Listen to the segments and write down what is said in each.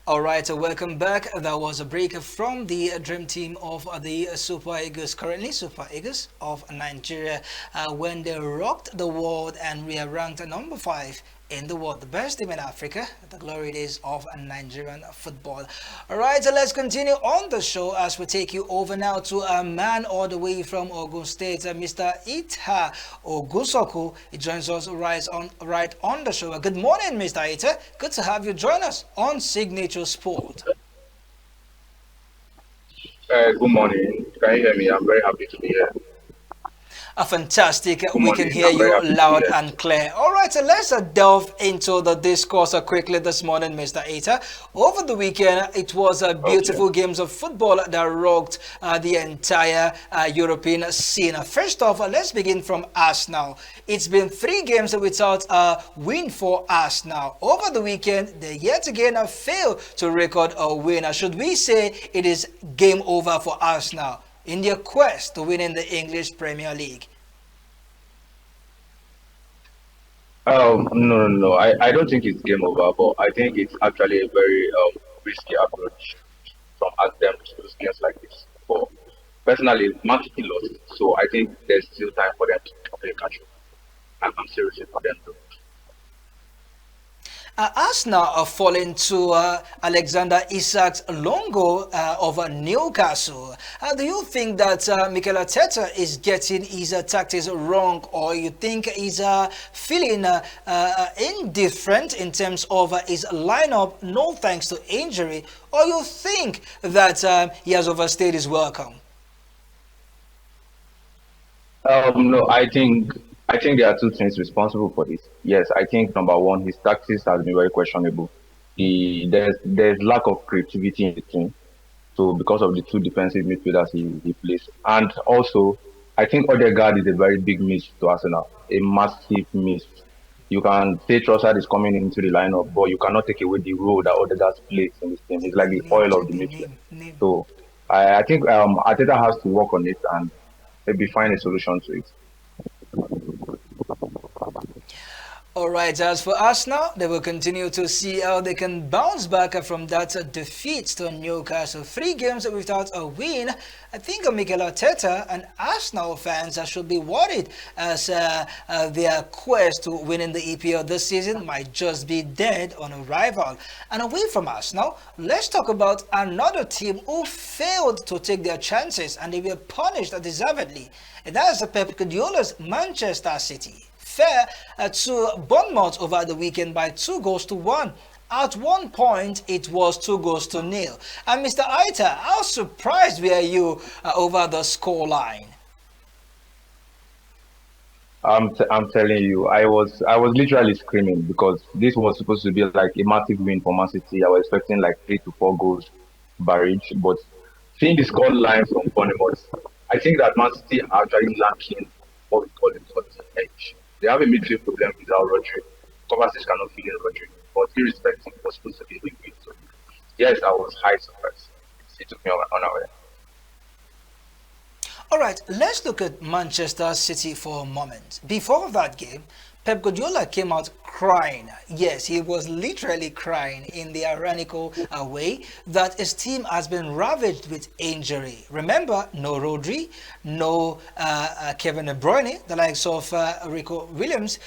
All right, welcome back. That was a break from the dream team of the Super Eagles, currently Super Eagles of Nigeria, when they rocked the world and we are ranked number 5 in the world, the best team in Africa, the glory days of Nigerian football. All right, so let's continue on the show as we take you over now to a man all the way from Ogun State, Mr. Ita Ogusoku. He joins us right on the show. Good morning, Mr. Ita. Good to have you join us on Signature Sport. Good morning. Can you hear me? I'm very happy to be here. Fantastic. Good We can morning. hear I'm very you happy to be loud here. and clear. All right, so let's delve into the discourse quickly this morning, Mr. Ata. Over the weekend, it was Okay. beautiful games of football that rocked the entire European scene. First off, let's begin from Arsenal. It's been 3 games without a win for Arsenal. Over the weekend, they yet again have failed to record a win. Should we say it is game over for Arsenal in their quest to win in the English Premier League? No. I don't think it's game over, but I think it's actually a very risky approach from them to lose games like this. But personally, Man City lost, so I think there's still time for them to play catch up. I'm serious for them to. Arsenal are falling to Alexander Isak's Longo of Newcastle. Do you think that Mikel Arteta is getting his tactics wrong, or you think he's feeling indifferent in terms of his lineup, no thanks to injury, or you think that he has overstayed his welcome? No, I think there are two things responsible for this. Yes, I think number one, his tactics has been very questionable. There's lack of creativity in the team. So because of the two defensive midfielders he plays, and also I think Odegaard is a very big miss to Arsenal, a massive miss. You can say Trossard is coming into the lineup, but you cannot take away the role that Odegaard plays in this team. He's like the Name, oil of the name, midfield. name, name. So I think Arteta has to work on it and maybe find a solution to it. All right, as for us now, they will continue to see how they can bounce back from that defeat to Newcastle. 3 games without a win. I think Mikel Arteta and Arsenal fans should be worried as their quest to win in the EPL this season might just be dead on arrival. And away from Arsenal, let's talk about another team who failed to take their chances and they were punished deservedly. And that is Pep Guardiola's Manchester City. Fair to Bournemouth over the weekend by 2 goals to 1. At one point, it was 2 goals to 0. And Mr. Aita, how surprised were you over the scoreline? I'm telling you, I was literally screaming because this was supposed to be like a massive win for Man City. I was expecting like 3 to 4 goals barrage, but seeing the score line from Bournemouth, I think that Man City are actually lacking what we call a cutting edge. They have a midfield problem without Rodri. Kovacic cannot fill in Rodri, but irrespective, it was supposed to be a big win. So yes, I was high surprised. It took me unaware. All right, let's look at Manchester City for a moment. Before that game, Pep Guardiola came out crying. Yes, he was literally crying in the ironical way that his team has been ravaged with injury. Remember, no Rodri, no Kevin De Bruyne, the likes of Rico Lewis,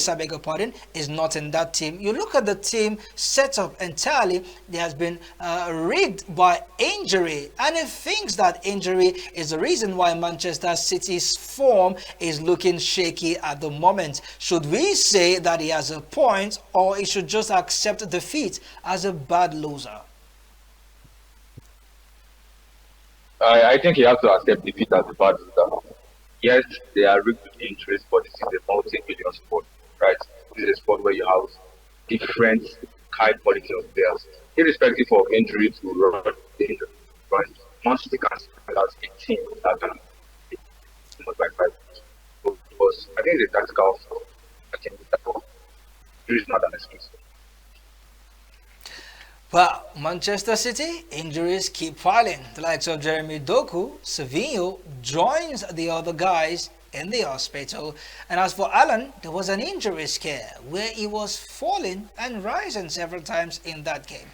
I beg your pardon, is not in that team. You look at the team set up entirely, it has been rigged by injury, and he thinks that injury is the reason why Manchester City's form is looking shaky at the moment. Should we say that he has a point, or he should just accept defeat as a bad loser? I think you have to accept defeat as a bad result. Yes, they are rigged with injuries, but this is a multi-million sport, right? This is a sport where you have different high quality of players, irrespective of injury to run danger, right? Man City can spell out a team that can be almost by 5 because I think it's a tactical flaw. I think that injury is not an excuse. Well, Manchester City injuries keep piling. The likes of Jeremy Doku, Savinho joins the other guys in the hospital. And as for Alan, there was an injury scare where he was falling and rising several times in that game.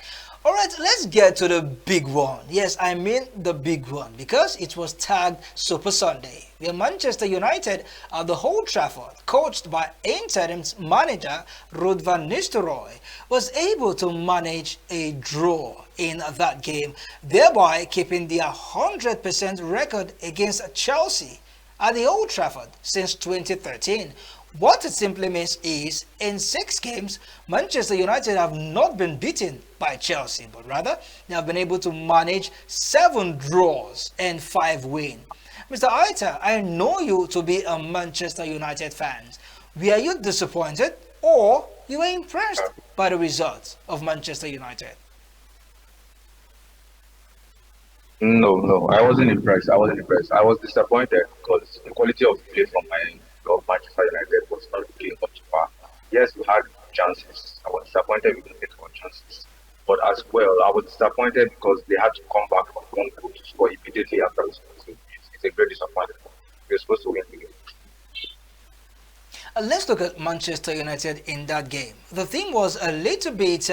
All right, let's get to the big one. Yes, I mean the big one because it was tagged Super Sunday, where Manchester United at the Old Trafford, coached by interim manager Ruud van Nistelrooy, was able to manage a draw in that game, thereby keeping their 100% record against Chelsea at the Old Trafford since 2013. What it simply means is, in 6 games, Manchester United have not been beaten by Chelsea, but rather they have been able to manage 7 draws and 5 wins. Mr. Aita, I know you to be a Manchester United fan. Were you disappointed or you were impressed by the results of Manchester United? No, no, I wasn't impressed. I wasn't impressed. I was disappointed because the quality of play from my end of Manchester United was not looking up to par. Yes, we had chances. I was disappointed we didn't take our chances. But as well, I was disappointed because they had to come back from one goal to score immediately after we scored. So it's a great disappointment. We were supposed to win the game. Let's look at Manchester United in that game. The thing was a little bit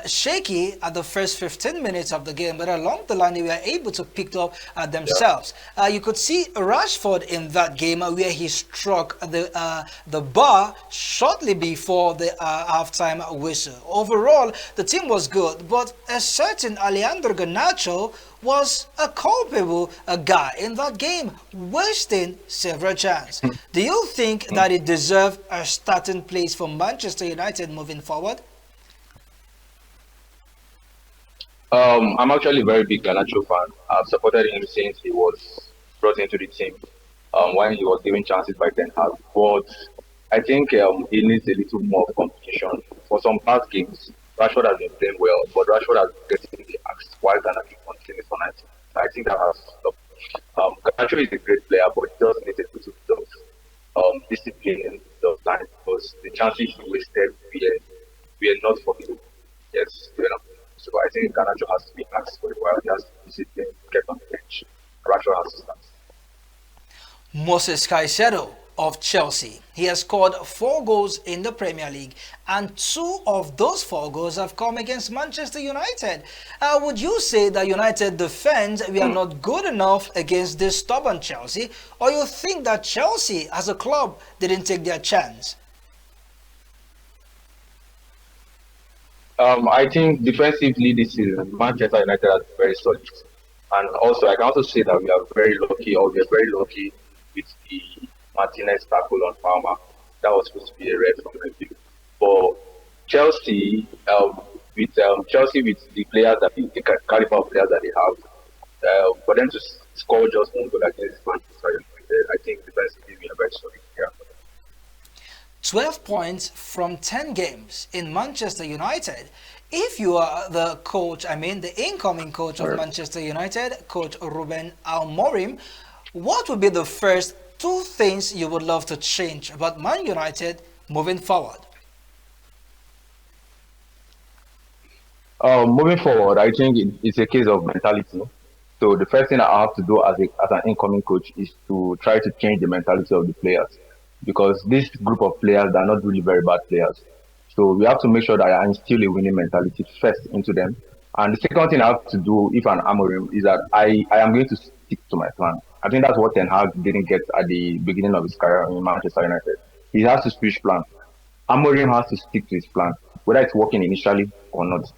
shaky at the first 15 minutes of the game, but along the line they were able to pick up themselves. You could see Rashford in that game where he struck the bar shortly before the halftime whistle. Overall, the team was good, but a certain Alejandro Garnacho was a culpable guy in that game, wasting several chances. Do you think that it deserved a starting place for Manchester United moving forward? I'm actually a very big Garnacho fan. I've supported him since he was brought into the team when he was given chances by Ten Hag. But I think he needs a little more competition. For some past games, Rashford has been playing well, but Rashford has been getting the axe while Garnacho continues for 90. I think that has stopped. Garnacho is a great player, but he does need a little bit of discipline in the line because the chances he wasted were not forgivable. Yes, you know. So I think Garnacho has to be asked for a while. He has to discipline, get on the bench. Rashford has to start. Moses Caicedo of Chelsea. He has scored 4 goals in the Premier League, and 2 of those 4 goals have come against Manchester United. Would you say that United defense we are not good enough against this stubborn Chelsea, or you think that Chelsea as a club didn't take their chance? I think defensively this season, Manchester United are very solid. And also, I can also say that we are very lucky, or we are very lucky with the Martinez tackle on Palmer. That was supposed to be a red from the view. For Chelsea, with the players that the caliber of players that they have, for them to score just 1 goal against Manchester United, I think defensively we are very solid here. 12 points from 10 games in Manchester United. If you are the coach, the incoming coach of Manchester United, Coach Ruben Amorim, what would be the first 2 things you would love to change about Man United moving forward? Moving forward, I think it's a case of mentality. So the first thing I have to do as an incoming coach is to try to change the mentality of the players, because this group of players are not really very bad players. So we have to make sure that I instill a winning mentality first into them. And the second thing I have to do, if I'm Amorim, is that I am going to stick to my plan. I think that's what Ten Hag didn't get at the beginning of his career in Manchester United. He has to switch plan. Amorim has to stick to his plan, whether it's working initially or not.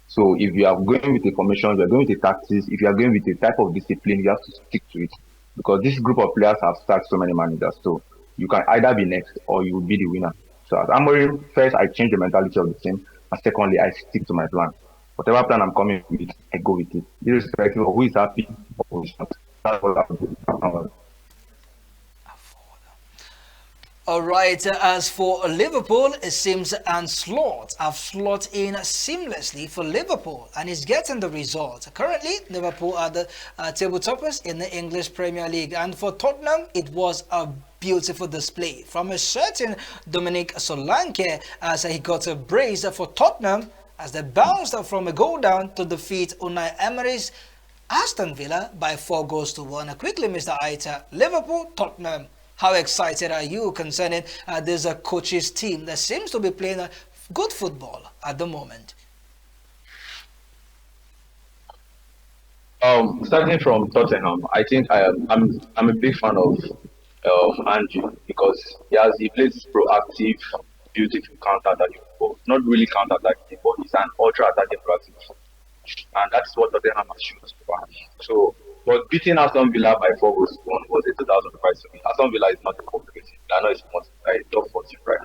So if you are going with a formation, you are going with a tactics, if you are going with a type of discipline, you have to stick to it. Because this group of players have sacked so many managers. So you can either be next or you will be the winner. So as Amorim, first I change the mentality of the team, and secondly I stick to my plan. Whatever plan I'm coming with, I go with it. Irrespective of who is happy or who is not. That's what I do. All right, as for Liverpool, it seems Ancelotti have slot in seamlessly for Liverpool and is getting the result. Currently, Liverpool are the table toppers in the English Premier League, and for Tottenham, it was a beautiful display from a certain Dominic Solanke as he got a brace for Tottenham as they bounced from a goal down to defeat Unai Emery's Aston Villa by 4 goals to 1. Quickly, Mr. Aita, Liverpool, Tottenham. How excited are you concerning this coach's team that seems to be playing good football at the moment? Starting from Tottenham, I think I'm a big fan of Andrew because he plays proactive, beautiful counter-attacking football. Not really counter-attacking, but he's an ultra-attacking proactive, and that's what Tottenham has shown so far. So, but beating Aston Villa by 4 goals to 1 was a total surprise to me. Aston Villa is not a complicated team. I know it's not a top 40, right?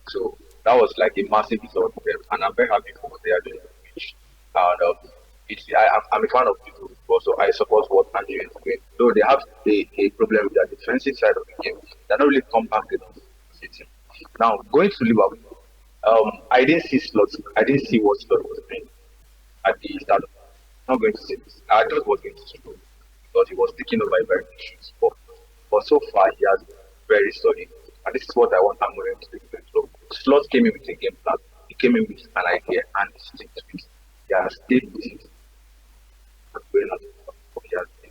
So that was like a massive result for them, and I'm very happy for what they are doing on the pitch. And I'm a fan of people football, so I support what Andy is doing. Though they have a problem with the defensive side of the game, they're not really compacted enough to the team. Now, going to Liverpool, I didn't see slots. I didn't see what slot was doing at the start. I'm not going to say this. I thought he was going to struggle because he was taking over a very big shoes. But so far, he has been very solid. And this is what I want Amorim to do. So, Slot came in with a game plan. He came in with an idea and he stick to it. He has stayed with it. He has been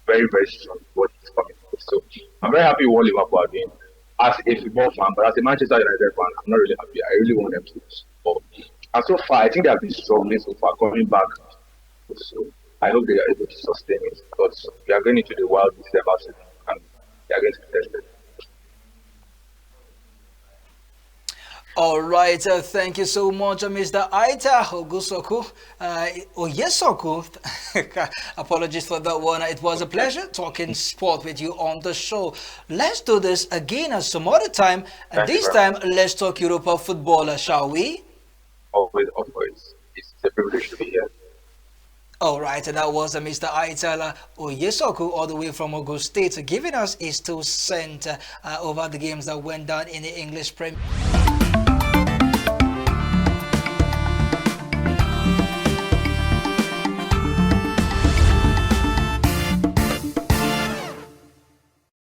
very, very strong what he's coming with. So, I'm very happy with what Liverpool are doing as a football fan, but as a Manchester United fan, I'm not really happy. I really want them to score. And so far, I think they have been struggling so far coming back. So I hope they are able to sustain it because we are going into the Wild December season and they are going to be tested. All right, thank you so much, Mr. Aita Ogusoku. Oyesoku. Apologies for that one. It was a pleasure talking sport with you on the show. Let's do this again at some other time. And this time, let's talk Europa football, shall we? Always. It's a privilege to be here. All right, and that was Mr. Aitala Oyesoku, all the way from Ogun State, giving us his 2 cents over the games that went down in the English Premier.